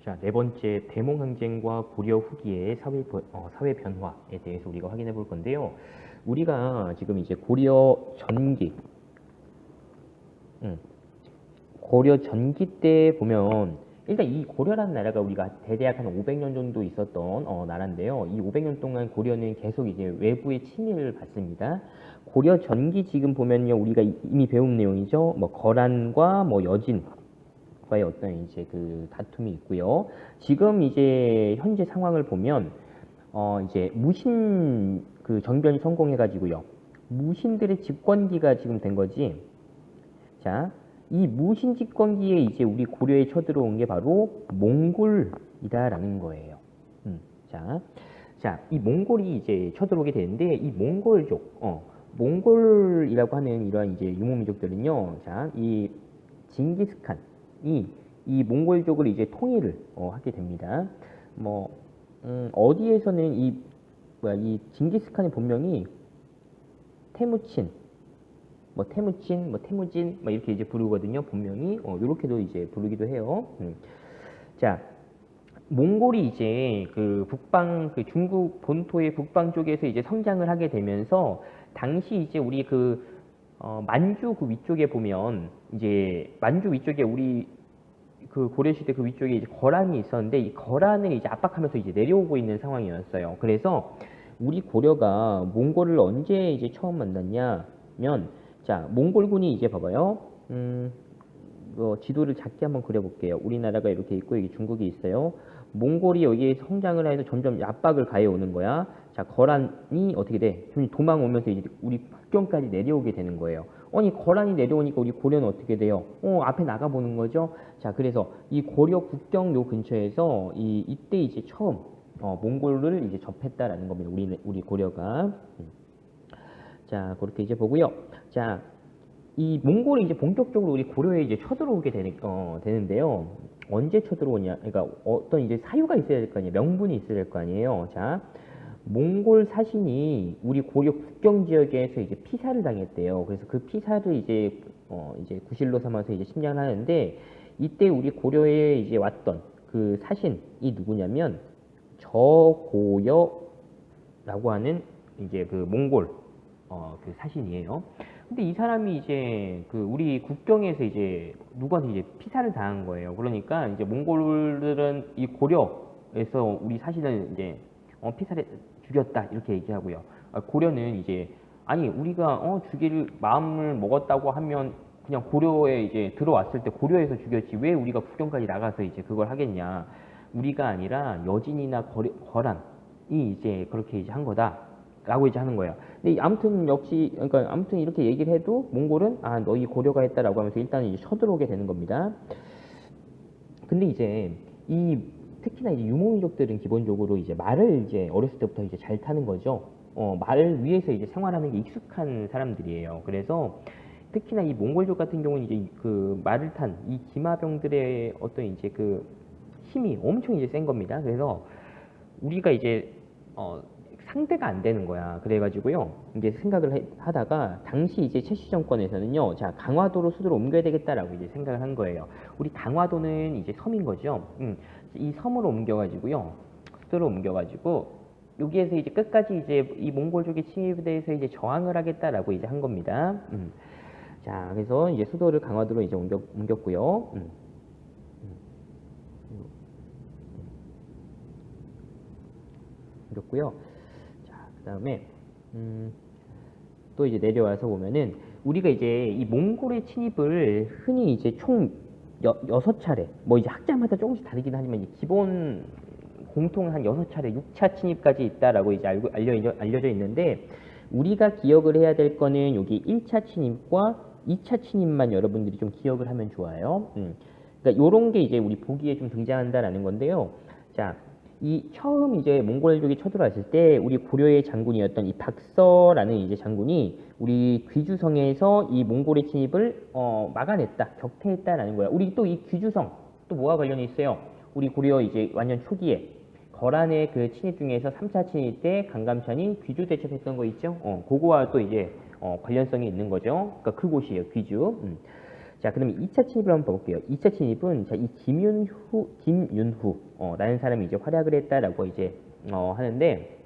자, 네 번째 대몽항쟁과 고려 후기의 사회 변화에 대해서 우리가 확인해 볼 건데요. 우리가 지금 이제 음, 고려 전기 때 보면 일단 이 고려라는 나라가 우리가 대략 한 500년 정도 있었던 나라인데요. 이 500년 동안 고려는 계속 이제 외부의 침입을 받습니다. 고려 전기 지금 보면요, 우리가 이미 배운 내용이죠. 뭐 거란과 뭐 여진 과의 어떤 이제 그 다툼이 있고요. 지금 이제 현재 상황을 보면 이제 무신 그 정변이 성공해가지고요. 무신들의 집권기가 지금 된 거지. 자, 이 무신 집권기에 이제 우리 고려에 쳐들어온 게 바로 몽골이다라는 거예요. 자, 이 몽골이 이제 쳐들어오게 되는데 이 몽골족, 몽골이라고 하는 이러한 이제 유목민족들은요. 자, 이 징기스칸이 이 몽골족을 이제 통일을 하게 됩니다. 뭐 어디에서는 이 징기스칸의 본명이 태무친, 태무진, 뭐 이렇게 이제 부르거든요. 본명이 이렇게도 이제 부르기도 해요. 자, 몽골이 이제 그 중국 본토의 북방 쪽에서 이제 성장을 하게 되면서 당시 이제 우리 만주 그 위쪽에 보면 이제 만주 위쪽에 우리 그 고려시대 그 위쪽에 이제 거란이 있었는데 이 거란을 이제 압박하면서 이제 내려오고 있는 상황이었어요. 그래서 우리 고려가 몽골을 언제 이제 처음 만났냐면 자, 몽골군이 이제 봐봐요. 지도를 작게 한번 그려볼게요. 우리나라가 이렇게 있고 여기 중국이 있어요. 몽골이 여기에 성장을 해서 점점 압박을 가해오는 거야. 자, 거란이 어떻게 돼? 좀 도망오면서 이제 우리 국경까지 내려오게 되는 거예요. 아니, 거란이 내려오니까 우리 고려는 어떻게 돼요? 앞에 나가보는 거죠. 자, 그래서 이 고려 국경 요 근처에서 이때 이제 처음 몽골을 이제 접했다라는 겁니다. 우리 고려가. 자, 그렇게 이제 보고요. 자, 이 몽골이 이제 본격적으로 우리 고려에 이제 쳐들어오게 되는데요. 언제 쳐들어오냐? 그러니까 어떤 이제 사유가 있어야 될 거 아니에요. 명분이 있어야 될 거 아니에요. 자, 몽골 사신이 우리 고려 국경 지역에서 이제 피살을 당했대요. 그래서 그 피살을 이제 구실로 삼아서 이제 심장을 하는데 이때 우리 고려에 이제 왔던 그 사신이 누구냐면 저고여라고 하는 이제 그 몽골 그 사신이에요. 근데 이 사람이 이제 그 우리 국경에서 이제 누구한테 이제 피살을 당한 거예요. 그러니까 이제 몽골들은 이 고려에서 우리 사신을 이제 피살해 죽였다 이렇게 얘기하고요. 고려는 이제 아니 우리가 죽일 마음을 먹었다고 하면 그냥 고려에 이제 들어왔을 때 고려에서 죽였지 왜 우리가 국경까지 나가서 이제 그걸 하겠냐. 우리가 아니라 여진이나 거란이 이제 그렇게 이제 한 거다라고 이제 하는 거예요. 근데 아무튼 그러니까 아무튼 이렇게 얘기를 해도 몽골은 너희 고려가 했다라고 하면서 일단 이제 쳐들어오게 되는 겁니다. 근데 이제 특히나 이제 유목민족들은 기본적으로 이제 말을 이제 어렸을 때부터 이제 잘 타는 거죠. 말을 위해서 이제 생활하는 게 익숙한 사람들이에요. 그래서 특히나 이 몽골족 같은 경우는 이제 그 말을 탄 이 기마병들의 어떤 이제 그 힘이 엄청 이제 센 겁니다. 그래서 우리가 이제 상대가 안 되는 거야. 그래가지고요, 이제 생각을 하다가, 당시 이제 최씨 정권에서는요, 자, 강화도로 수도를 옮겨야 되겠다라고 이제 생각을 한 거예요. 우리 강화도는 이제 섬인 거죠. 이 섬으로 옮겨가지고요, 수도로 옮겨가지고, 여기에서 이제 끝까지 이제 이 몽골족의 침입에 대해서 이제 저항을 하겠다라고 이제 한 겁니다. 자, 그래서 이제 수도를 강화도로 이제 옮겼고요. 옮겼고요. 그 다음에 또 이제 내려와서 보면은 우리가 이제 이 몽골의 침입을 흔히 이제 총 6차례 뭐 이제 학자마다 조금씩 다르긴 하지만 기본 공통 한 6차례 6차 침입까지 있다라고 이제 알려져 있는데 우리가 기억을 해야 될 거는 여기 1차 침입과 2차 침입만 여러분들이 좀 기억을 하면 좋아요. 그러니까 요런 게 이제 우리 보기에 좀 등장한다라는 건데요. 자, 이 처음 이제 몽골족이 쳐들어왔을 때 우리 고려의 장군이었던 이 박서라는 이제 장군이 우리 귀주성에서 이 몽골의 침입을 막아냈다, 격퇴했다라는 거야. 우리 또 이 귀주성 또 뭐와 관련이 있어요? 우리 고려 이제 완전 초기에 거란의 그 침입 중에서 3차 침입 때 강감찬이 귀주 대첩했던 거 있죠? 그거와 또 이제 관련성이 있는 거죠. 그러니까 그곳이에요, 귀주. 자, 그러면 2차 침입을 한번 볼게요. 2차 침입은 자, 이 김윤후 라는 사람이 이제 활약을 했다라고 이제 하는데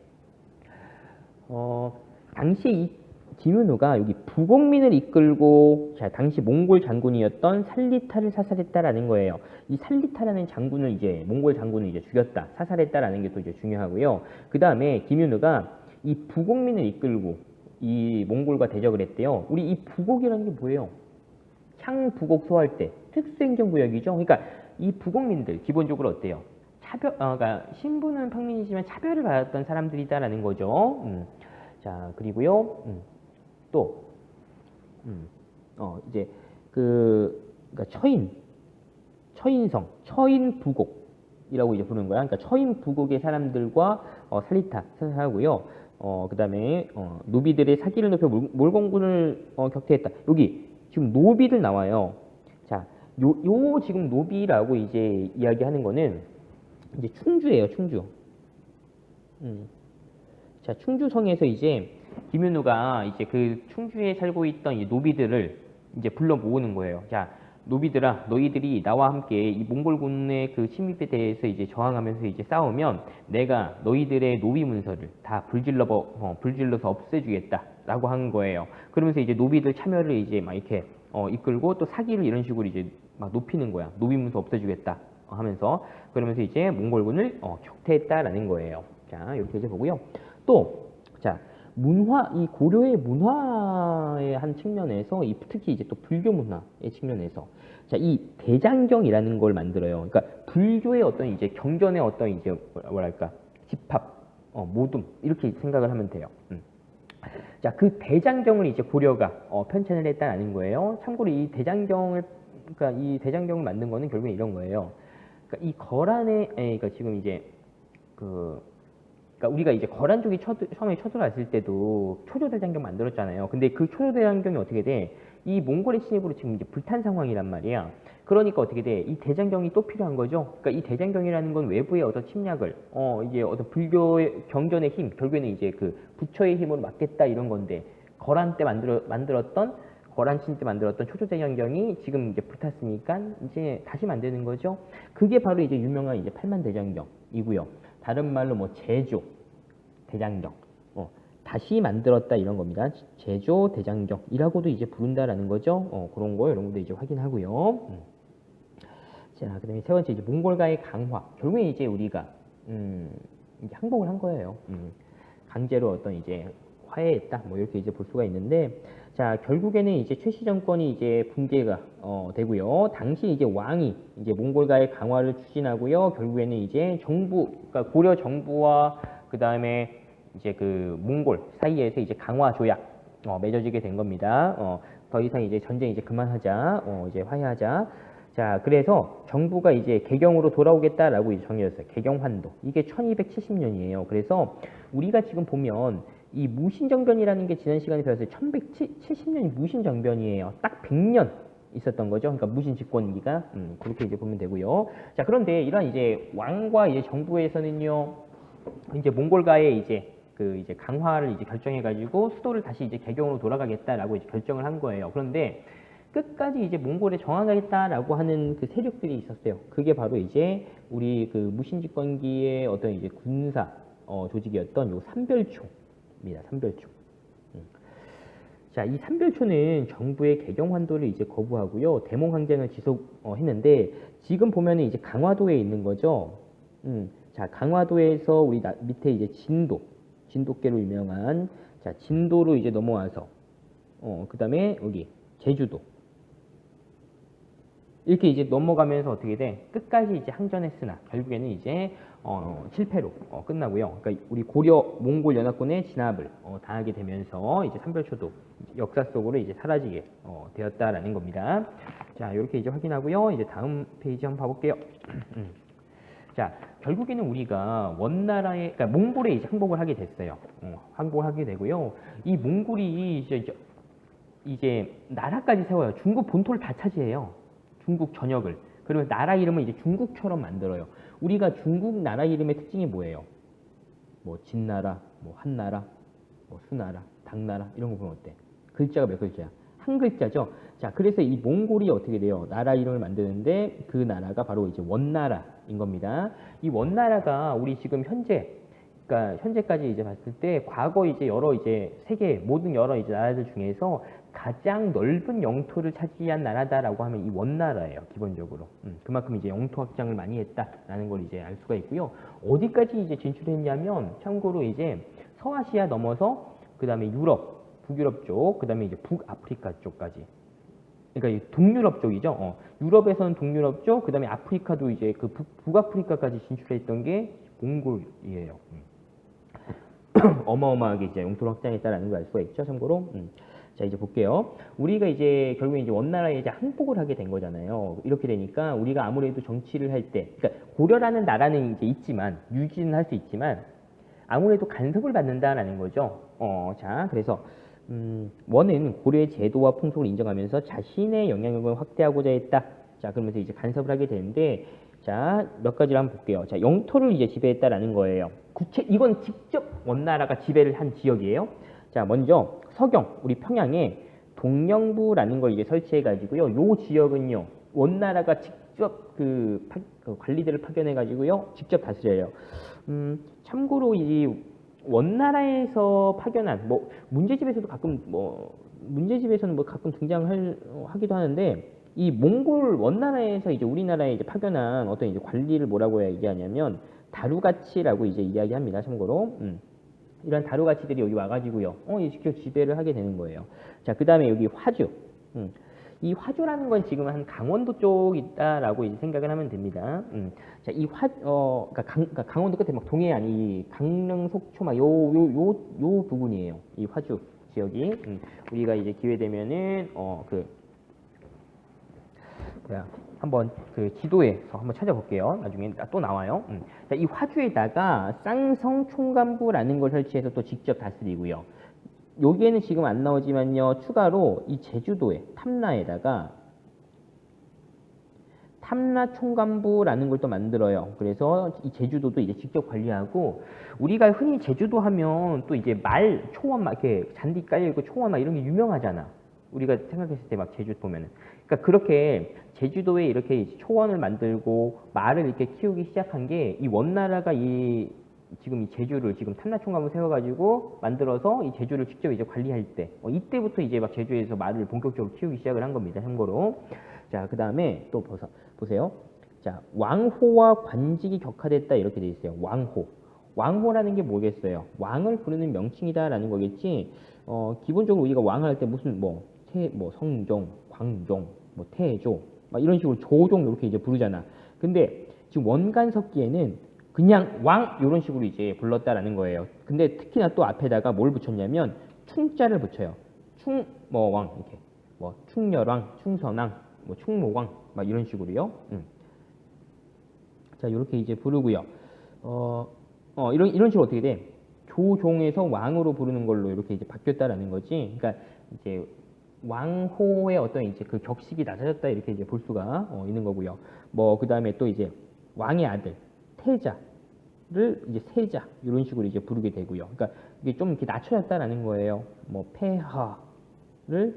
당시 이 김윤후가 여기 부곡민을 이끌고 자, 당시 몽골 장군이었던 살리타를 사살했다라는 거예요. 이 살리타라는 장군을 이제 몽골 장군을 이제 죽였다, 사살했다라는 게 또 이제 중요하고요. 그 다음에 김윤후가 이 부곡민을 이끌고 이 몽골과 대적을 했대요. 우리 이 부곡이라는 게 뭐예요? 향부곡 소할 때 특수행정구역이죠. 그러니까 이 부곡민들 기본적으로 어때요? 그러니까 신분은 평민이지만 차별을 받았던 사람들이다라는 거죠. 자, 그리고요. 또 이제 그러니까 처인성, 처인부곡이라고 이제 부르는 거야. 그러니까 처인부곡의 사람들과 살리타 사살하고요. 그다음에 노비들의 사기를 높여 몰공군을 격퇴했다. 여기 지금 노비들 나와요. 자, 요 지금 노비라고 이제 이야기하는 거는 이제 충주예요, 충주. 자, 충주성에서 이제 김윤후가 이제 그 충주에 살고 있던 이 노비들을 이제 불러 모으는 거예요. 자, 노비들아, 너희들이 나와 함께 이 몽골군의 그 침입에 대해서 이제 저항하면서 이제 싸우면 내가 너희들의 노비 문서를 다 불질러서 없애주겠다라고 한 거예요. 그러면서 이제 노비들 참여를 이제 막 이렇게 이끌고 또 사기를 이런 식으로 이제 막 높이는 거야. 노비 문서 없애주겠다 하면서 그러면서 이제 몽골군을 격퇴했다라는 거예요. 자, 이렇게 이제 보고요. 또, 자, 이 고려의 문화의 한 측면에서, 특히 이제 또 불교 문화의 측면에서, 자, 이 대장경이라는 걸 만들어요. 그러니까 불교의 어떤 이제 경전의 어떤 이제 뭐랄까, 집합, 모둠, 이렇게 생각을 하면 돼요. 자, 그 대장경을 이제 고려가 편찬을 했다는 거예요. 참고로 그러니까 이 대장경을 만든 거는 결국에 이런 거예요. 그러니까 이 거란에, 그러니까 지금 이제 그러니까 우리가 이제 거란 쪽이 처음에 쳐들어왔을 때도 초조대장경 만들었잖아요. 근데 그 초조대장경이 어떻게 돼? 이 몽골의 침입으로 지금 이제 불탄 상황이란 말이야. 그러니까 어떻게 돼? 이 대장경이 또 필요한 거죠. 그러니까 이 대장경이라는 건 외부의 어떤 침략을, 이제 어떤 불교의 경전의 힘, 결국에는 이제 그 부처의 힘으로 막겠다 이런 건데, 거란 때 거란친 때 만들었던 초조대장경이 지금 이제 불탔으니까 이제 다시 만드는 거죠. 그게 바로 이제 유명한 이제 팔만대장경이고요. 다른 말로 뭐 제조 대장경, 다시 만들었다 이런 겁니다. 제조 대장경이라고도 이제 부른다라는 거죠. 그런 거 여러분들 이제 확인하고요. 자, 그다음에 세 번째 이제 몽골과의 강화. 결국에 이제 우리가 이제 항복을 한 거예요. 강제로 어떤 이제 화해했다. 뭐 이렇게 이제 볼 수가 있는데, 자, 결국에는 이제 최씨 정권이 이제 붕괴가 되고요. 당시 이제 왕이 이제 몽골과의 강화를 추진하고요. 결국에는 이제 그러니까 고려 정부와 그 다음에 이제 그 몽골 사이에서 이제 강화 조약 맺어지게 된 겁니다. 더 이상 이제 전쟁 이제 그만하자, 이제 화해하자. 자, 그래서 정부가 이제 개경으로 돌아오겠다라고 이제 정해졌어요. 개경환도. 이게 1270년이에요. 그래서 우리가 지금 보면 이 무신정변이라는 게 지난 시간에 배웠어요. 1170년이 무신정변이에요. 딱 100년 있었던 거죠. 그러니까 무신 집권기가 그렇게 이제 보면 되고요. 자, 그런데 이런 이제 왕과 이제 정부에서는요, 이제 몽골과의 이제 이제 강화를 이제 결정해가지고 수도를 다시 이제 개경으로 돌아가겠다라고 이제 결정을 한 거예요. 그런데 끝까지 이제 몽골에 저항하겠다라고 하는 그 세력들이 있었어요. 그게 바로 이제 우리 그 무신 집권기의 어떤 이제 군사 조직이었던 요 삼별초입니다. 삼별초. 자, 이 삼별초는 정부의 개경 환도를 이제 거부하고요. 대몽 항쟁을 지속했는데 지금 보면은 이제 강화도에 있는 거죠. 자, 강화도에서 우리 밑에 이제 진도계로 유명한 자, 진도로 이제 넘어와서 그다음에 여기 제주도 이렇게 이제 넘어가면서 어떻게 돼? 끝까지 이제 항전했으나 결국에는 이제 실패로 끝나고요. 그러니까 우리 고려 몽골 연합군의 진압을 당하게 되면서 이제 삼별초도 역사 속으로 이제 사라지게 되었다라는 겁니다. 자, 이렇게 이제 확인하고요. 이제 다음 페이지 한번 봐볼게요. 자, 결국에는 우리가 그러니까 몽골에 이제 항복을 하게 됐어요. 항복을 하게 되고요. 이 몽골이 이제 나라까지 세워요. 중국 본토를 다 차지해요. 중국 전역을. 그러면 나라 이름을 이제 중국처럼 만들어요. 우리가 중국 나라 이름의 특징이 뭐예요? 뭐 진나라, 뭐 한나라, 뭐 수나라, 당나라 이런 거 보면 어때? 글자가 몇 글자야? 한 글자죠. 자, 그래서 이 몽골이 어떻게 돼요? 나라 이름을 만드는데 그 나라가 바로 이제 원나라인 겁니다. 이 원나라가 우리 지금 현재, 그러니까 현재까지 이제 봤을 때 과거 이제 여러 이제 세계 모든 여러 이제 나라들 중에서 가장 넓은 영토를 차지한 나라다라고 하면 이 원나라예요, 기본적으로. 그만큼 이제 영토 확장을 많이 했다라는 걸 이제 알 수가 있고요. 어디까지 이제 진출했냐면 참고로 이제 서아시아 넘어서 그 다음에 유럽, 북유럽 쪽, 그 다음에 이제 북아프리카 쪽까지. 그러니까 이 동유럽 쪽이죠. 유럽에서는 동유럽 쪽, 그 다음에 아프리카도 이제 그 북아프리카까지 진출했던 게 몽골이에요. 어마어마하게 이제 영토를 확장했다라는 걸 알 수가 있죠. 참고로. 자, 이제 볼게요. 우리가 이제 결국에 이제 원나라에 이제 항복을 하게 된 거잖아요. 이렇게 되니까 우리가 아무래도 정치를 할 때, 그러니까 고려라는 나라는 이제 있지만 유지는 할 수 있지만 아무래도 간섭을 받는다라는 거죠. 자, 그래서 원은 고려의 제도와 풍속을 인정하면서 자신의 영향력을 확대하고자 했다. 자, 그러면서 이제 간섭을 하게 되는데, 자, 몇 가지를 한번 볼게요. 자, 영토를 이제 지배했다라는 거예요. 이건 직접 원나라가 지배를 한 지역이에요. 자, 먼저 서경, 우리 평양에 동령부라는 걸 이제 설치해 가지고요. 요 지역은요, 원나라가 직접 그 관리들을 파견해 가지고요, 직접 다스려요. 참고로 이 원나라에서 파견한 뭐 문제집에서도 가끔 문제집에서는 뭐 가끔 등장하기도 하는데, 이 몽골 원나라에서 이제 우리나라에 이제 파견한 어떤 이제 관리를 뭐라고 얘기하냐면 다루가치라고 이제 이야기합니다. 참고로. 이런 다루가치들이 여기 와가지고요, 직접 지배를 하게 되는 거예요. 자, 그 다음에 여기 화주. 이 화주라는 건 지금 한 강원도 쪽 있다라고 이제 생각을 하면 됩니다. 자, 이 그러니까 강원도 끝에 막 동해안, 이 강릉, 속초 막 요 부분이에요. 이 화주 지역이. 우리가 이제 기회 되면은 한번 그 지도에서 한번 찾아볼게요. 나중에 또 나와요. 자, 이 화주에다가 쌍성 총감부라는 걸 설치해서 또 직접 다스리고요. 여기에는 지금 안 나오지만요, 추가로 이 제주도에 탐라에다가 탐라 총감부라는 걸 또 만들어요. 그래서 이 제주도도 이제 직접 관리하고, 우리가 흔히 제주도 하면 또 이제 말 초원 막 이렇게 잔디 깔려 있고 초원 막 이런 게 유명하잖아. 우리가 생각했을 때 막 제주 보면은. 그러니까 그렇게 제주도에 이렇게 초원을 만들고 말을 이렇게 키우기 시작한 게 이 원나라가 지금 이 제주를 지금 탐라총감을 세워가지고 만들어서 이 제주를 직접 이제 관리할 때, 이때부터 이제 막 제주에서 말을 본격적으로 키우기 시작을 한 겁니다. 참고로. 자, 그 다음에 또 보세요. 자, 왕호와 관직이 격화됐다 이렇게 돼 있어요. 왕호. 왕호라는 게 뭐겠어요? 왕을 부르는 명칭이다라는 거겠지. 기본적으로 우리가 왕을 할 때 무슨 성종, 광종, 태조, 막 이런 식으로 조종 이렇게 이제 부르잖아. 근데 지금 원간석기에는 그냥 왕 이런 식으로 이제 불렀다라는 거예요. 근데 특히나 또 앞에다가 뭘 붙였냐면 충자를 붙여요. 충뭐왕 이렇게 충렬왕, 충선왕, 충모왕 막 이런 식으로요. 자, 이렇게 이제 부르고요. 이런 식으로 어떻게 돼? 조종에서 왕으로 부르는 걸로 이렇게 이제 바뀌었다라는 거지. 그러니까 이제 왕호의 어떤 이제 그 격식이 낮아졌다 이렇게 이제 볼 수가 있는 거고요. 그 다음에 또 이제 왕의 아들 태자를 이제 세자 이런 식으로 이제 부르게 되고요. 그러니까 이게 좀 이렇게 낮춰졌다라는 거예요. 폐하를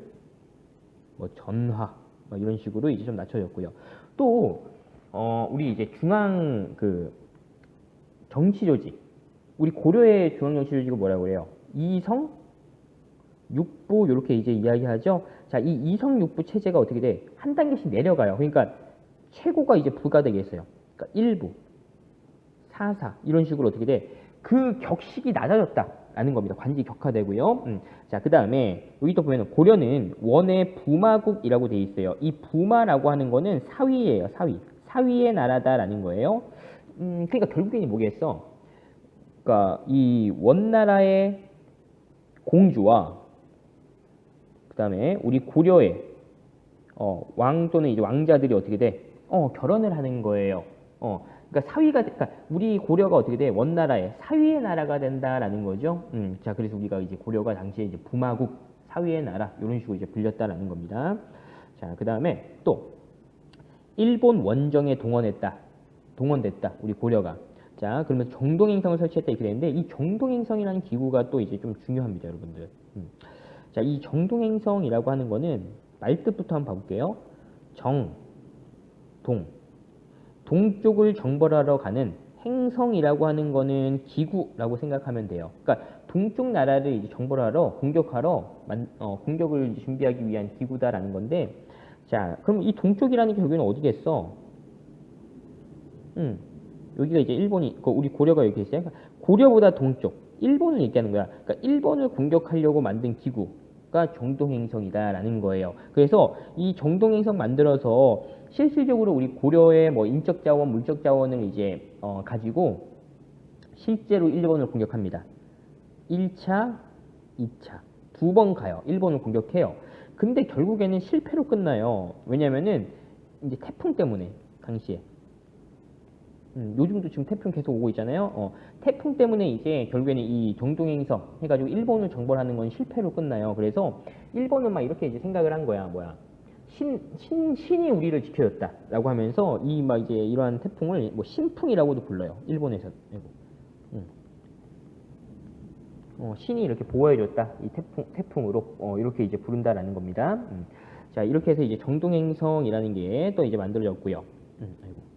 전하 이런 식으로 이제 좀 낮춰졌고요. 또 우리 이제 중앙 그 정치 조직, 우리 고려의 중앙 정치 조직을 뭐라고 그래요? 이성 육부 이렇게 이제 이야기하죠. 자, 이 이성 육부 체제가 어떻게 돼? 한 단계씩 내려가요. 그러니까 최고가 이제 부가 되겠어요. 그러니까 1부, 4사 이런 식으로 어떻게 돼? 그 격식이 낮아졌다라는 겁니다. 관직이 격화되고요. 자, 그 다음에 여기 또 보면 고려는 원의 부마국이라고 돼 있어요. 이 부마라고 하는 거는 사위예요. 사위의 나라다라는 거예요. 그러니까 결국에는 뭐겠어? 그러니까 이 원나라의 공주와 그 다음에 우리 고려의 왕 또는 이제 왕자들이 어떻게 돼? 결혼을 하는 거예요. 그러니까 그러니까 우리 고려가 어떻게 돼? 원나라의 사위의 나라가 된다라는 거죠. 자, 그래서 우리가 이제 고려가 당시에 이제 부마국, 사위의 나라 이런 식으로 이제 불렸다라는 겁니다. 자, 그 다음에 또 일본 원정에 동원됐다 우리 고려가. 자, 그러면 정동행성을 설치했다 이렇게 되는데, 이 정동행성이라는 기구가 또 이제 좀 중요합니다, 여러분들. 자, 이 정동행성이라고 하는 거는 말뜻부터 한번 봐볼게요. 정, 동. 동쪽을 정벌하러 가는 행성이라고 하는 거는 기구라고 생각하면 돼요. 그러니까 동쪽 나라를 이제 정벌하러 공격하러 공격을 이제 준비하기 위한 기구다라는 건데, 자, 그럼 이 동쪽이라는 게 결국에는 어디겠어? 여기가 이제 일본이, 우리 고려가 여기 있어요. 그러니까 고려보다 동쪽, 일본을 얘기하는 거야. 그러니까 일본을 공격하려고 만든 기구가 정동행성이다라는 거예요. 그래서 이 정동행성 만들어서 실질적으로 우리 고려의 뭐 인적 자원, 물적 자원을 이제 가지고 실제로 일본을 공격합니다. 1차, 2차 두 번 가요. 일본을 공격해요. 근데 결국에는 실패로 끝나요. 왜냐면은 이제 태풍 때문에 당시에 요즘도 지금 태풍 계속 오고 있잖아요. 태풍 때문에 이제 결국에는 이 정동행성 해가지고 일본을 정벌하는 건 실패로 끝나요. 그래서 일본은 막 이렇게 이제 생각을 한 거야. 뭐야. 신이 우리를 지켜줬다라고 하면서 이 막 이제 이러한 태풍을 뭐 신풍이라고도 불러요. 일본에서. 신이 이렇게 보호해줬다. 이 태풍으로 이렇게 이제 부른다라는 겁니다. 자, 이렇게 해서 이제 정동행성이라는 게 또 이제 만들어졌고요. 아이고.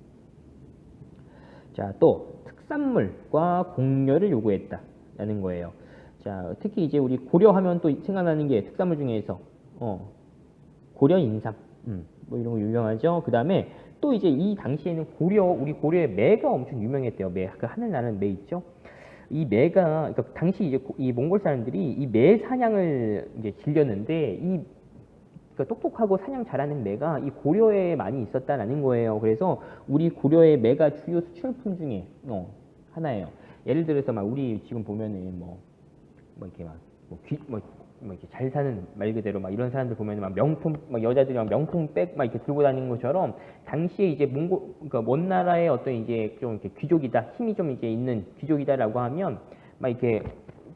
자, 또 특산물과 공료를 요구했다라는 거예요. 자, 특히 이제 우리 고려하면 또 생각나는 게 특산물 중에서 고려 인삼, 뭐 이런 거 유명하죠. 그 다음에 또 이제 이 당시에는 우리 고려의 매가 엄청 유명했대요. 매, 그 하늘 나는 매 있죠. 이 매가, 그러니까 당시 이제 이 몽골 사람들이 이 매 사냥을 이제 즐겼는데 그러니까 똑똑하고 사냥 잘하는 매가 이 고려에 많이 있었다라는 거예요. 그래서 우리 고려의 매가 주요 수출품 중에 하나예요. 예를 들어서 막 우리 지금 보면은 뭐 이렇게 뭐 이렇게 잘 사는 말 그대로 막 이런 사람들 보면은 막 명품 막 여자들이 막 명품 백 막 이렇게 들고 다니는 것처럼 당시에 이제 그러니까 먼 나라의 어떤 이제 좀 이렇게 귀족이다, 힘이 좀 이제 있는 귀족이다라고 하면 막 이렇게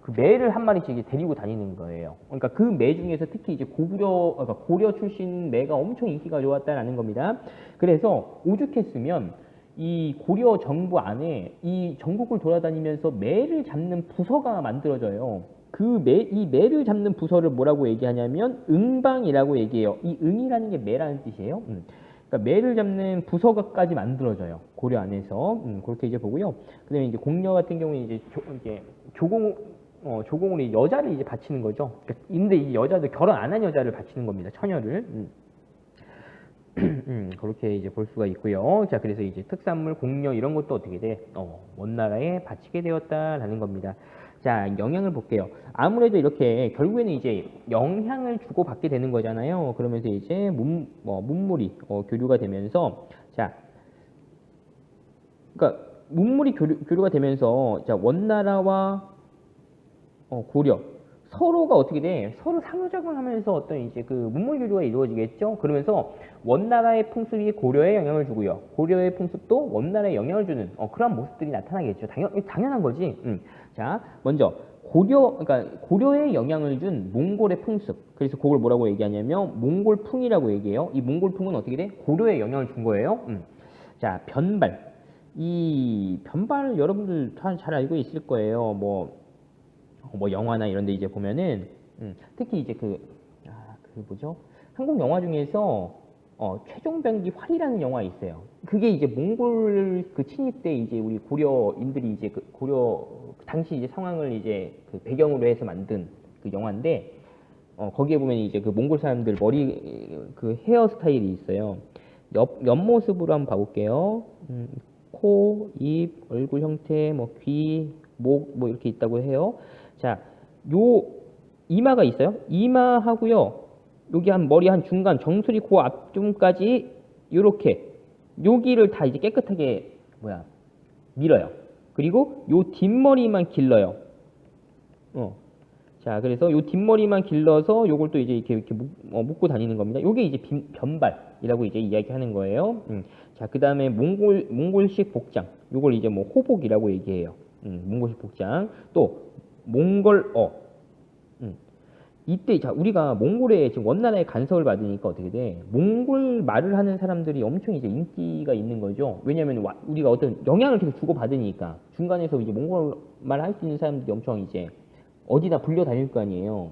그 매를 한 마리씩 이제 데리고 다니는 거예요. 그러니까 그 매 중에서 특히 이제 그러니까 고려 출신 매가 엄청 인기가 좋았다라는 겁니다. 그래서 오죽했으면 이 고려 정부 안에 이 전국을 돌아다니면서 매를 잡는 부서가 만들어져요. 이 매를 잡는 부서를 뭐라고 얘기하냐면 응방이라고 얘기해요. 이 응이라는 게 매라는 뜻이에요. 그러니까 매를 잡는 부서가까지 만들어져요. 고려 안에서. 그렇게 이제 보고요. 그다음에 이제 공녀 같은 경우는 이제 조공으로 여자를 이제 바치는 거죠. 근데 이 여자도 결혼 안 한 여자를 바치는 겁니다. 처녀를. 그렇게 이제 볼 수가 있고요. 자, 그래서 이제 특산물, 공녀 이런 것도 어떻게 돼? 먼 나라에 바치게 되었다라는 겁니다. 자, 영향을 볼게요. 아무래도 이렇게 결국에는 이제 영향을 주고 받게 되는 거잖아요. 그러면서 이제 문물이 교류가 되면서 자, 그러니까 문물이 교류가 되면서 자, 원나라와 고려 서로가 어떻게 돼? 서로 상호작용하면서 어떤 이제 그 문물 교류가 이루어지겠죠. 그러면서 원나라의 풍습이 고려에 영향을 주고요. 고려의 풍습도 원나라에 영향을 주는 그런 모습들이 나타나겠죠. 당연한 거지. 자, 먼저 그러니까 고려에 영향을 준 몽골의 풍습. 그래서 그걸 뭐라고 얘기하냐면 몽골풍이라고 얘기해요. 이 몽골풍은 어떻게 돼? 고려에 영향을 준 거예요. 자, 변발. 이 변발 여러분들 잘 알고 있을 거예요. 뭐 영화나 이런 데 이제 보면은 특히 이제 그 뭐죠? 한국 영화 중에서 최종병기 활이라는 영화 있어요. 그게 이제 몽골 그 침입 때 이제 우리 고려인들이 이제 그 고려 당시 이제 상황을 이제 그 배경으로 해서 만든 그 영화인데 거기에 보면 이제 그 몽골 사람들 머리 그 헤어 스타일이 있어요. 옆모습으로 한번 봐볼게요. 코, 입, 얼굴 형태, 뭐 귀, 목 뭐 이렇게 있다고 해요. 자, 요 이마가 있어요. 이마하고요. 여기 머리 한 중간 정수리 코 앞쪽까지 요렇게 여기를 다 이제 깨끗하게 밀어요. 그리고 요 뒷머리만 길러요. 자, 그래서 요 뒷머리만 길러서 요걸 또 이제 이렇게 묶고 다니는 겁니다. 요게 이제 변발이라고 이제 이야기하는 거예요. 자, 그 다음에 몽골식 복장. 요걸 이제 뭐 호복이라고 얘기해요. 몽골식 복장. 또 몽골어. 이때 자 우리가 몽골에 지금 원나라의 간섭을 받으니까 어떻게 돼? 몽골 말을 하는 사람들이 엄청 이제 인기가 있는 거죠. 왜냐하면 우리가 어떤 영향을 계속 주고 받으니까 중간에서 이제 몽골 말 할 수 있는 사람들이 엄청 이제 어디다 불려 다닐 거 아니에요.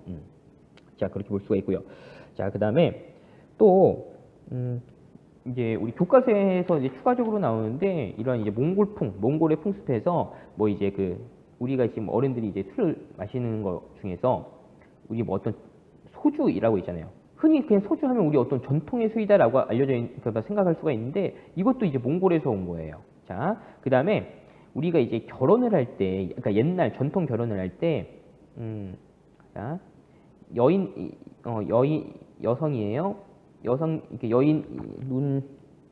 자, 그렇게 볼 수가 있고요. 자, 그다음에 또 이제 우리 교과서에서 이제 추가적으로 나오는데 이런 이제 몽골의 풍습에서 뭐 이제 그 우리가 지금 어른들이 이제 술을 마시는 것 중에서 우리 뭐 어떤 소주라고 있잖아요. 흔히 그냥 소주 하면 우리 어떤 전통의 술이다라고 알려져 있는 생각할 수가 있는데 이것도 이제 몽골에서 온 거예요. 자, 그다음에 우리가 이제 결혼을 할 때, 그러니까 옛날 전통 결혼을 할 때, 자, 여성이에요. 여성, 이렇게 여인,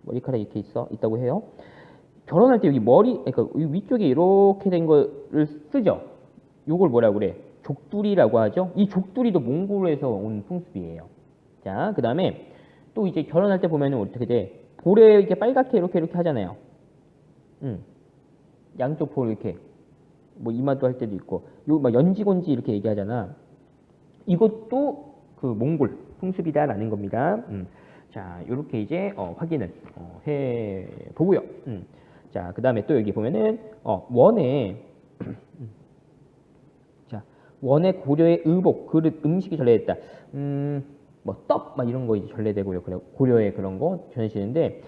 머리카락 이렇게 있다고 해요. 결혼할 때 여기 그러니까 이 위쪽에 이렇게 된 거를 쓰죠. 요걸 뭐라고 그래? 족두리라고 하죠. 이 족두리도 몽골에서 온 풍습이에요. 자, 그 다음에 또 이제 결혼할 때 보면은 어떻게 돼? 볼에 이렇게 빨갛게 이렇게 하잖아요. 양쪽 볼 이렇게 뭐 이마도 할 때도 있고 요 막 연지곤지 이렇게 얘기하잖아. 이것도 그 몽골 풍습이다라는 겁니다. 자, 요렇게 이제 확인을 해 보고요. 자, 그 다음에 또 여기 보면은 원에 자, 원에 고려의 의복, 그릇, 음식이 전래됐다. 뭐 떡 막 이런 거 이제 전래되고요. 그래 고려의 그런 거 전해지는데,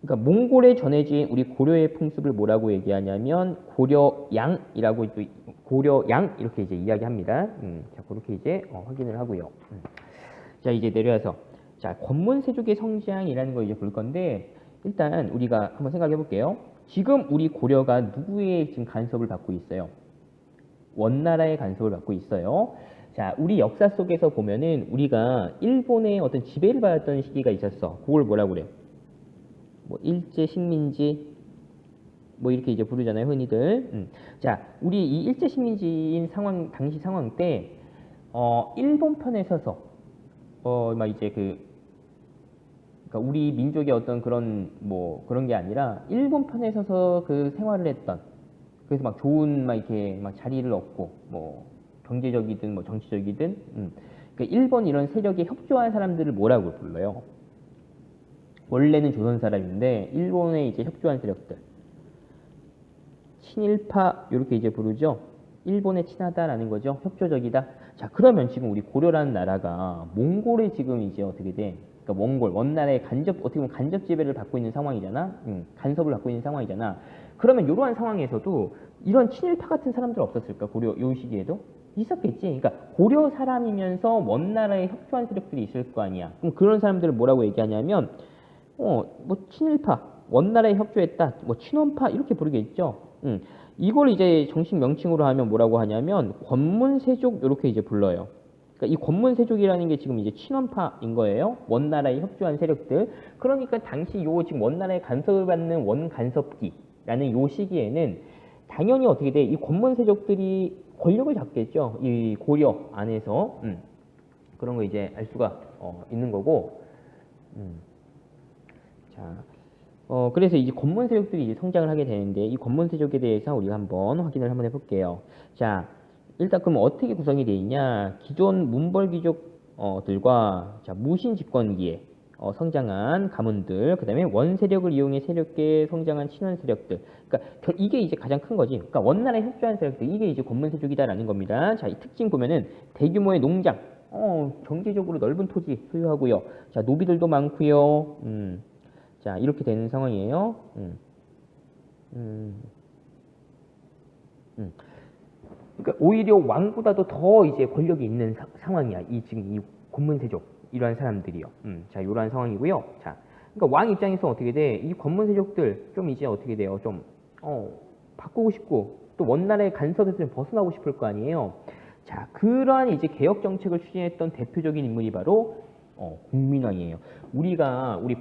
그러니까 몽골에 전해진 우리 고려의 풍습을 뭐라고 얘기하냐면 고려양이라고 또 고려양 이렇게 이제 이야기합니다. 자, 그렇게 이제 확인을 하고요. 자, 이제 내려와서 자, 권문세족의 성장이라는 거 이제 볼 건데, 일단 우리가 한번 생각해 볼게요. 지금 우리 고려가 누구의 지금 간섭을 받고 있어요? 원나라의 간섭을 받고 있어요. 자, 우리 역사 속에서 보면은 우리가 일본의 어떤 지배를 받았던 시기가 있었어. 그걸 뭐라고 그래? 뭐 일제 식민지 뭐 이렇게 이제 부르잖아요, 흔히들. 자, 우리 이 일제 식민지인 상황, 당시 상황 때 일본 편에 서서 막 이제 그러니까 우리 민족의 어떤 그런 뭐 그런 게 아니라 일본 편에 서서 그 생활을 했던, 그래서 막 좋은 막 이렇게 막 자리를 얻고 뭐 경제적이든 뭐 정치적이든 그러니까 일본 이런 세력에 협조한 사람들을 뭐라고 불러요? 원래는 조선 사람인데 일본에 이제 협조한 세력들, 친일파 이렇게 이제 부르죠. 일본에 친하다라는 거죠. 협조적이다. 자, 그러면 지금 우리 고려라는 나라가 몽골에 지금 이제 어떻게 돼? 그러니까 몽골 원나라의 어떻게 보면 간접 지배를 받고 있는 상황이잖아. 간섭을 받고 있는 상황이잖아. 그러면 이러한 상황에서도 이런 친일파 같은 사람들 없었을까? 고려 요 시기에도 있었겠지. 그러니까 고려 사람이면서 원나라에 협조한 세력들이 있을 거 아니야. 그럼 그런 사람들을 뭐라고 얘기하냐면 뭐 친일파, 원나라에 협조했다, 뭐 친원파 이렇게 부르겠죠. 이걸 이제 정식 명칭으로 하면 뭐라고 하냐면 권문세족 이렇게 이제 불러요. 그러니까 이 권문세족이라는 게 지금 이제 친원파인 거예요. 원나라에 협조한 세력들. 그러니까 당시 요 지금 원나라에 간섭을 받는 원간섭기라는 요 시기에는 당연히 어떻게 돼? 이 권문세족들이 권력을 잡겠죠. 이 고려 안에서. 그런 거 이제 알 수가 있는 거고. 자, 그래서 이제 권문 세족들이 이제 성장을 하게 되는데, 이 권문 세족에 대해서 우리가 한번 확인을 한번 해볼게요. 자, 일단 그럼 어떻게 구성이 되어 있냐? 기존 문벌 귀족들과 자, 무신 집권기에 성장한 가문들, 그다음에 원 세력을 이용해 세력계 성장한 친원 세력들. 그러니까 이게 이제 가장 큰 거지. 그러니까 원나라에 협조한 세력들, 이게 이제 권문 세족이다라는 겁니다. 자, 이 특징 보면은 대규모의 농장, 경제적으로 넓은 토지 소유하고요. 자, 노비들도 많고요. 자, 이렇게 되는 상황이에요. 그러니까 오히려 왕보다도 더 이제 권력이 있는 상황이야. 지금 이 권문세족 이러한 사람들이요. 자, 이러한 상황이고요. 자, 그러니까 왕 입장에서 어떻게 돼? 이 권문세족들 좀 이제 어떻게 돼요? 좀 바꾸고 싶고 또 원나라의 간섭에서 좀 벗어나고 싶을 거 아니에요. 자, 그러한 이제 개혁 정책을 추진했던 대표적인 인물이 바로 공민왕이에요. 우리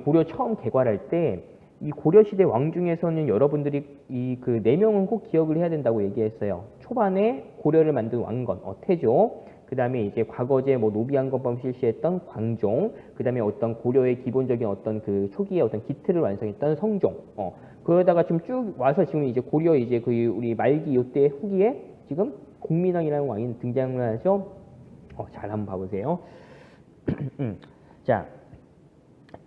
고려 처음 개괄할 때 이 고려 시대 왕 중에서는 여러분들이 이 그 네 명은 꼭 기억을 해야 된다고 얘기했어요. 초반에 고려를 만든 왕건 태조, 그 다음에 이제 과거제 뭐 노비왕건법 실시했던 광종, 그 다음에 어떤 고려의 기본적인 어떤 그 초기의 어떤 기틀을 완성했던 성종. 그러다가 지금 쭉 와서 지금 이제 고려 이제 그 우리 말기 요때 후기에 지금 공민왕이라는 왕이 등장을 하죠. 잘 한번 봐보세요. 자,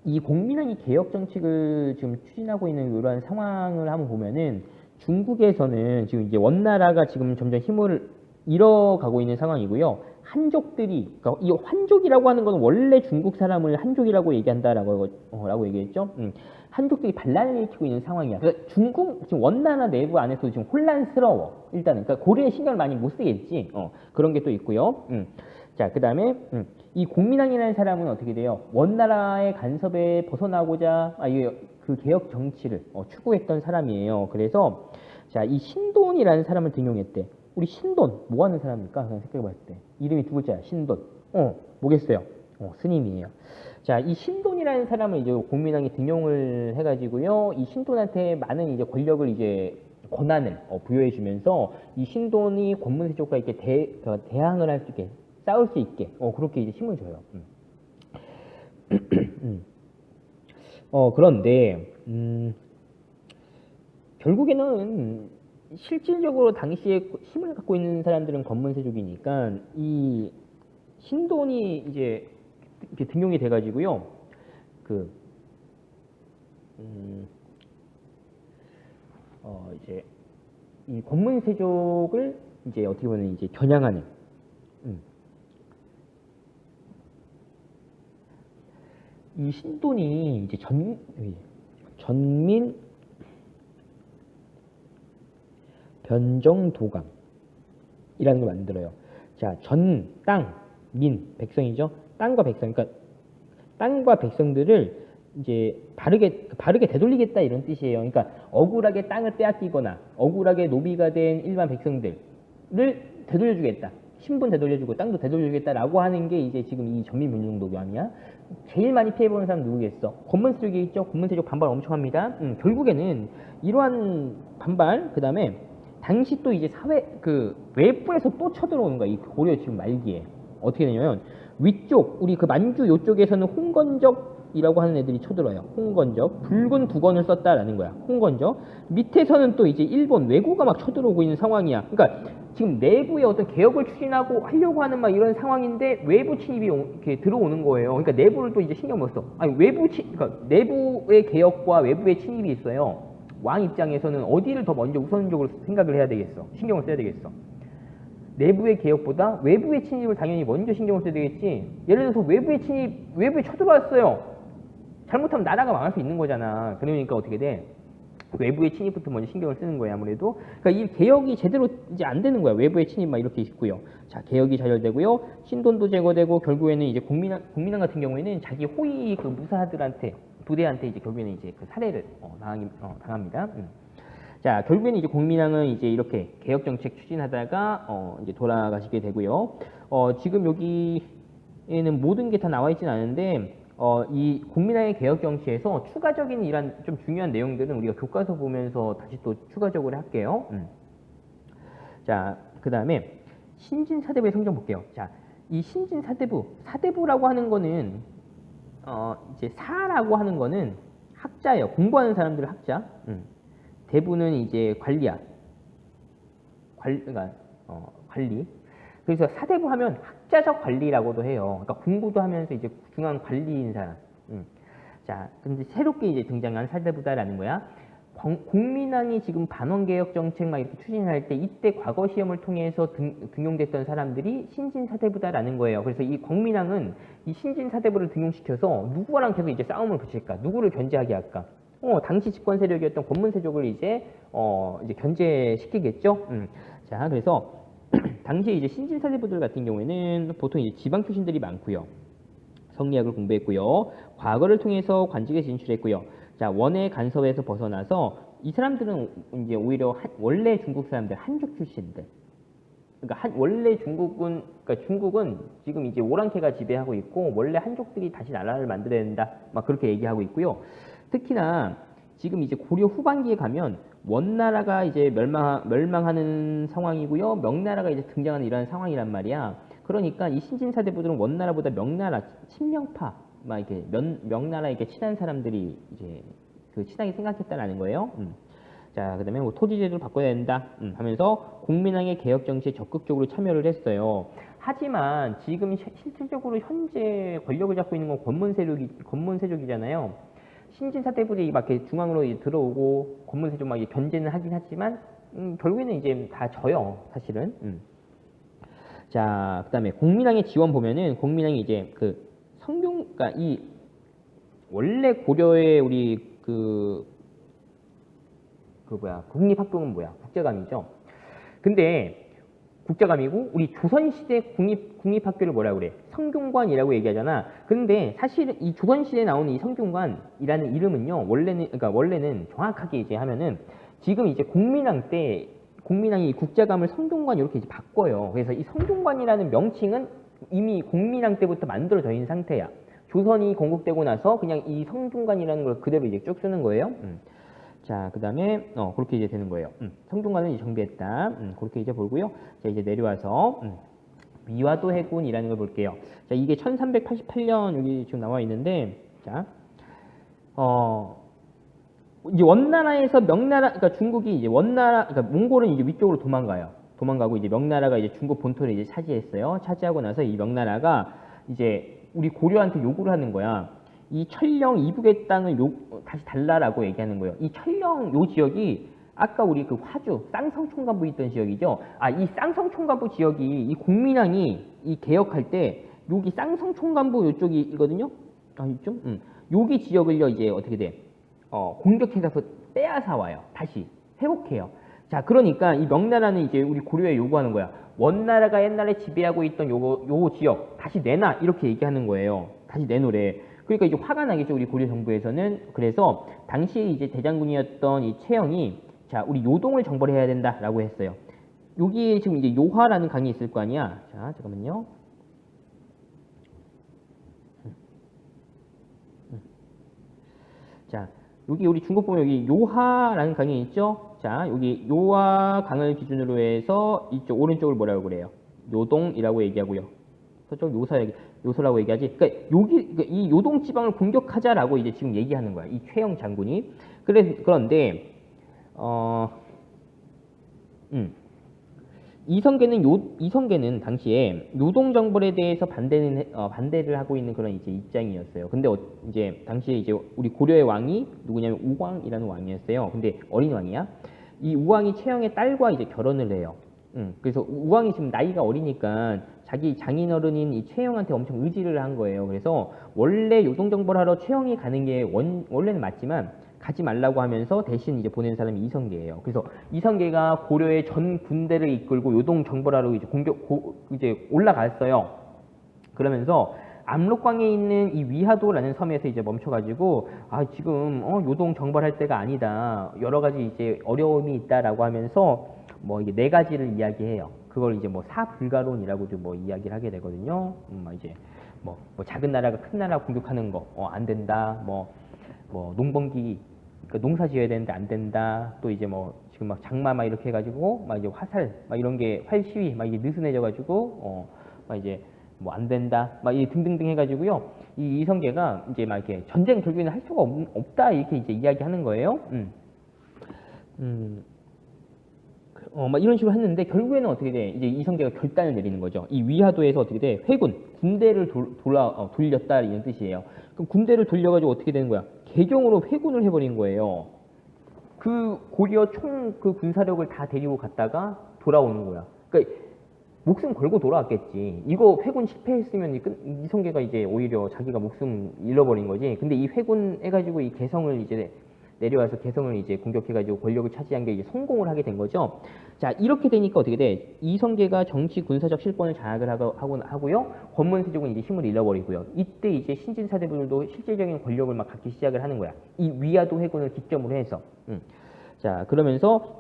이 공민왕이 개혁 정책을 지금 추진하고 있는 이러한 상황을 한번 보면은 중국에서는 지금 이제 원나라가 지금 점점 힘을 잃어가고 있는 상황이고요. 한족들이, 그러니까 이 한족이라고 하는 건 원래 중국 사람을 한족이라고 얘기한다라고 라고 얘기했죠. 한족들이 반란을 일으키고 있는 상황이야. 그러니까 중국 지금 원나라 내부 안에서도 지금 혼란스러워. 일단은 그러니까 고려에 신경을 많이 못 쓰겠지. 그런 게 또 있고요. 자, 그다음에 이 공민왕이라는 사람은 어떻게 돼요? 원나라의 간섭에 벗어나고자 그 개혁 정치를 추구했던 사람이에요. 그래서 자, 이 신돈이라는 사람을 등용했대. 우리 신돈 뭐 하는 사람일까? 그냥 생각해봤을 때 이름이 두 글자야. 신돈. 뭐겠어요? 스님이에요. 자, 이 신돈이라는 사람을 이제 공민왕이 등용을 해가지고요. 이 신돈한테 많은 이제 권력을 이제 권한을 부여해주면서 이 신돈이 권문세족과 이렇게 대항을 할 수 있게 싸울 수 있게 그렇게 이제 힘을 줘요. 그런데 결국에는 실질적으로 당시에 힘을 갖고 있는 사람들은 권문세족이니까 이 신돈이 이제 이렇게 등용이 돼가지고요. 이제 이 권문세족을 이제 어떻게 보면 이제 겨냥하는 이 신돈이 이제 전민 변정도감이라는 걸 만들어요. 자, 땅, 민, 백성이죠. 땅과 백성, 그러니까 땅과 백성들을 이제 바르게 되돌리겠다 이런 뜻이에요. 그러니까 억울하게 땅을 빼앗기거나 억울하게 노비가 된 일반 백성들을 되돌려주겠다. 신분 되돌려주고 땅도 되돌려주겠다라고 하는 게 이제 지금 이 전민변정도감이야. 제일 많이 피해보는 사람 누구겠어? 권문세족이 있죠. 권문세족 반발 엄청 합니다. 결국에는 이러한 반발, 그 다음에 당시 또 이제 외부에서 또 쳐들어오는 거야. 이 고려 지금 말기에. 어떻게 되냐면, 위쪽, 우리 그 만주 요쪽에서는 홍건적이라고 하는 애들이 쳐들어요. 홍건적. 붉은 두건을 썼다라는 거야. 홍건적. 밑에서는 또 이제 일본 왜구가 막 쳐들어오고 있는 상황이야. 그러니까 지금 내부에 어떤 개혁을 추진하고 하려고 하는 막 이런 상황인데 외부 침입이 이렇게 들어오는 거예요. 그러니까 내부를 또 이제 신경 못 써. 아니, 그러니까 내부의 개혁과 외부의 침입이 있어요. 왕 입장에서는 어디를 더 먼저 우선적으로 생각을 해야 되겠어? 신경을 써야 되겠어? 내부의 개혁보다 외부의 침입을 당연히 먼저 신경을 써야 되겠지. 예를 들어서 외부에 쳐들어왔어요. 잘못하면 나라가 망할 수 있는 거잖아. 그러니까 어떻게 돼? 외부의 침입부터 먼저 신경을 쓰는 거예요, 아무래도. 그러니까 이 개혁이 제대로 이제 안 되는 거야. 외부의 침입 막 이렇게 있고요. 자, 개혁이 좌절되고요. 신돈도 제거되고 결국에는 이제 공민왕 같은 경우에는 자기 호위 그 무사들한테 부대한테 이제 결국에는 이제 그 살해를 당합니다. 자, 결국에는 이제 공민왕은 이제 이렇게 개혁 정책 추진하다가 이제 돌아가시게 되고요. 지금 여기에는 모든 게 다 나와 있지는 않은데 이 공민왕의 개혁 정치에서 추가적인 이런 좀 중요한 내용들은 우리가 교과서 보면서 다시 또 추가적으로 할게요. 자, 그 다음에 신진사대부의 성경 볼게요. 자, 이 사대부라고 하는 거는 이제 사라고 하는 거는 학자예요. 공부하는 사람들 학자. 대부는 이제 관리야. 그러니까 관리. 그래서 사대부 하면 학자적 관리라고도 해요. 그러니까 공부도 하면서 이제 중요한 관리인 사람. 자, 근데 새롭게 이제 등장한 사대부다라는 거야. 공민왕이 지금 반원개혁 정책 막 이렇게 추진할 때 이때 과거 시험을 통해서 등용됐던 사람들이 신진사대부다라는 거예요. 그래서 이 공민왕은 이 신진사대부를 등용시켜서 누구랑 계속 이제 싸움을 붙일까? 누구를 견제하게 할까? 당시 집권 세력이었던 권문세족을 이제 견제시키겠죠. 자, 그래서 당시에 이제 신진사대부들 같은 경우에는 보통 이제 지방 출신들이 많고요. 성리학을 공부했고요. 과거를 통해서 관직에 진출했고요. 자, 원의 간섭에서 벗어나서 이 사람들은 이제 오히려 원래 중국 사람들, 한족 출신들. 그러니까 원래 중국은 지금 이제 오랑캐가 지배하고 있고 원래 한족들이 다시 나라를 만들어야 된다. 막 그렇게 얘기하고 있고요. 특히나 지금 이제 고려 후반기에 가면 원나라가 이제 멸망하는 상황이고요. 명나라가 이제 등장하는 이런 상황이란 말이야. 그러니까 이 신진사대부들은 원나라보다 명나라, 친명파, 막 이렇게 명나라에 이렇게 친한 사람들이 이제 그 친하게 생각했다라는 거예요. 자, 그다음에 뭐 토지제도를 바꿔야 된다 하면서 공민왕의 개혁 정치에 적극적으로 참여를 했어요. 하지만 지금 실질적으로 현재 권력을 잡고 있는 건 권문세족이잖아요. 신진사대부들이 막 이렇게 중앙으로 들어오고 권문세족 막 견제는 하긴 하지만 결국에는 이제 다 져요, 사실은. 자, 그다음에 공민왕의 지원 보면은 공민왕이 이제 그 성균, 그러니까 이 원래 고려의 우리 그 뭐야 국립학교는 뭐야 국제감이죠. 근데 국제감이고 우리 조선시대 국립학교를 뭐라 그래? 성균관이라고 얘기하잖아. 근데 사실 이 조선시대에 나오는 이 성균관이라는 이름은요. 원래는 정확하게 이제 하면은 지금 이제 공민왕 때 공민왕이 국제감을 성균관 이렇게 이제 바꿔요. 그래서 이 성균관이라는 명칭은 이미 공민왕 때부터 만들어져 있는 상태야. 조선이 건국되고 나서 그냥 이 성균관이라는 걸 그대로 이제 쭉 쓰는 거예요. 자, 그 다음에, 그렇게 이제 되는 거예요. 성균관은 이제 정비했다. 그렇게 이제 보고요. 자, 이제 내려와서, 미화도 해군이라는 걸 볼게요. 자, 이게 1388년 여기 지금 나와 있는데, 자, 이제 원나라에서 명나라, 그러니까 중국이 이제 원나라, 그러니까 몽골은 이제 위쪽으로 도망가고 이제 명나라가 이제 중국 본토를 이제 차지했어요. 차지하고 나서 이 명나라가 이제 우리 고려한테 요구를 하는 거야. 이 천령 이북의 땅을 다시 달라라고 얘기하는 거예요. 이 천령 요 지역이 아까 우리 그 화주 쌍성총관부 있던 지역이죠. 아, 이 쌍성총관부 지역이 이 공민왕이 이 개혁할 때 여기 쌍성총관부 요쪽이거든요. 아, 이쪽? 여기 지역을요 이제 어떻게 돼? 공격해서 빼앗아 와요. 다시 회복해요. 자, 그러니까 이 명나라는 이제 우리 고려에 요구하는 거야. 원나라가 옛날에 지배하고 있던 요 지역 다시 내놔 이렇게 얘기하는 거예요. 다시 내놓으래. 그러니까 이제 화가 나겠죠, 우리 고려 정부에서는. 그래서 당시에 이제 대장군이었던 이 최영이 자, 우리 요동을 정벌해야 된다라고 했어요. 여기에 지금 이제 요화라는 강이 있을 거 아니야. 자, 잠깐만요. 자, 여기 우리 중국 보면 여기 요하라는 강이 있죠. 자, 여기 요하 강을 기준으로 해서 이쪽 오른쪽을 뭐라고 그래요? 요동이라고 얘기하고요. 저쪽 요소라고 얘기하지. 그러니까 이 요동 지방을 공격하자라고 이제 지금 얘기하는 거야. 이 최영 장군이. 그런데 이성계는 당시에 요동 정벌에 대해서 반대를 하고 있는 그런 이제 입장이었어요. 근데 이제 당시에 이제 우리 고려의 왕이 누구냐면 우광이라는 왕이었어요. 근데 어린 왕이야. 이 우광이 최영의 딸과 이제 결혼을 해요. 그래서 우광이 지금 나이가 어리니까 자기 장인어른인 이 최영한테 엄청 의지를 한 거예요. 그래서 원래 요동 정벌하러 최영이 가는 게 원래는 맞지만 가지 말라고 하면서 대신 이제 보낸 사람이 이성계예요. 그래서 이성계가 고려의 전 군대를 이끌고 요동 정벌하러 이제 올라갔어요. 그러면서 압록강에 있는 이 위화도라는 섬에서 이제 멈춰가지고 지금 요동 정벌할 때가 아니다. 여러 가지 이제 어려움이 있다라고 하면서 뭐 이게 4가지를 이야기해요. 그걸 이제 뭐 사불가론이라고도 뭐 이야기를 하게 되거든요. 이제 뭐 작은 나라가 큰 나라 공격하는 거 안 된다. 뭐 농번기 그러니까 농사 지어야 되는데 안 된다. 또 이제 뭐 지금 막 장마 막 이렇게 해가지고 막 이제 화살 막 이런 게 활시위 막 이게 느슨해져가지고 막 이제 뭐 안 된다. 막 이 등등등 해가지고요. 이 이성계가 이제 막 이렇게 전쟁 결국에는 할 수가 없다 이렇게 이제 이야기하는 거예요. 막 이런 식으로 했는데 결국에는 어떻게 돼? 이제 이성계가 결단을 내리는 거죠. 이 위화도에서 어떻게 돼? 군대를 돌렸다 이런 뜻이에요. 그럼 군대를 돌려가지고 어떻게 되는 거야? 개경으로 회군을 해버린 거예요. 그 고려 총 그 군사력을 다 데리고 갔다가 돌아오는 거야. 그러니까 목숨 걸고 돌아왔겠지. 이거 회군 실패했으면 이성계가 이제 오히려 자기가 목숨 잃어버린 거지. 근데 이 회군 해가지고 이 개성을 이제 내려와서 개성을 이제 공격해가지고 권력을 차지한 게 이제 성공을 하게 된 거죠. 자, 이렇게 되니까 어떻게 돼? 이성계가 정치 군사적 실권을 장악을 하고요. 권문세족은 이제 힘을 잃어버리고요. 이때 이제 신진사대부들도 실질적인 권력을 막 갖기 시작을 하는 거야. 이 위화도 해군을 기점으로 해서. 자, 그러면서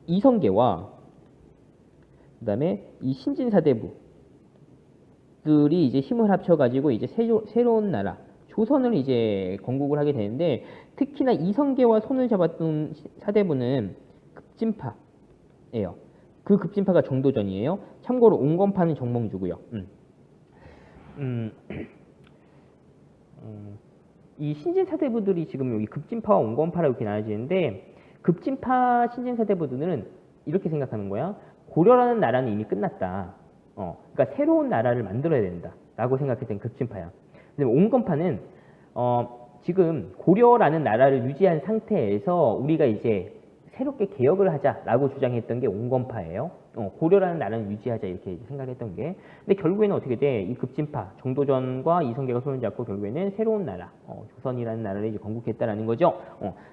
이성계와 그다음에 이 신진사대부들이 이제 힘을 합쳐가지고 이제 새로운 나라. 조선을 이제 건국을 하게 되는데 특히나 이성계와 손을 잡았던 사대부는 급진파예요. 그 급진파가 정도전이에요. 참고로 옹건파는 정몽주고요. 이 신진사대부들이 지금 여기 급진파와 옹건파라고 이렇게 나눠지는데 급진파 신진사대부들은 이렇게 생각하는 거야. 고려라는 나라는 이미 끝났다. 그러니까 새로운 나라를 만들어야 된다라고 생각했던 급진파야. 근데 옹건파는 지금 고려라는 나라를 유지한 상태에서 우리가 이제 새롭게 개혁을 하자라고 주장했던 게 온건파예요. 고려라는 나라는 유지하자 이렇게 생각했던 게. 근데 결국에는 어떻게 돼? 이 급진파 정도전과 이성계가 손을 잡고 결국에는 새로운 나라 조선이라는 나라를 이제 건국했다라는 거죠.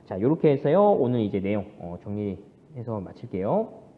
자, 이렇게 해서요 오늘 이제 내용 정리해서 마칠게요.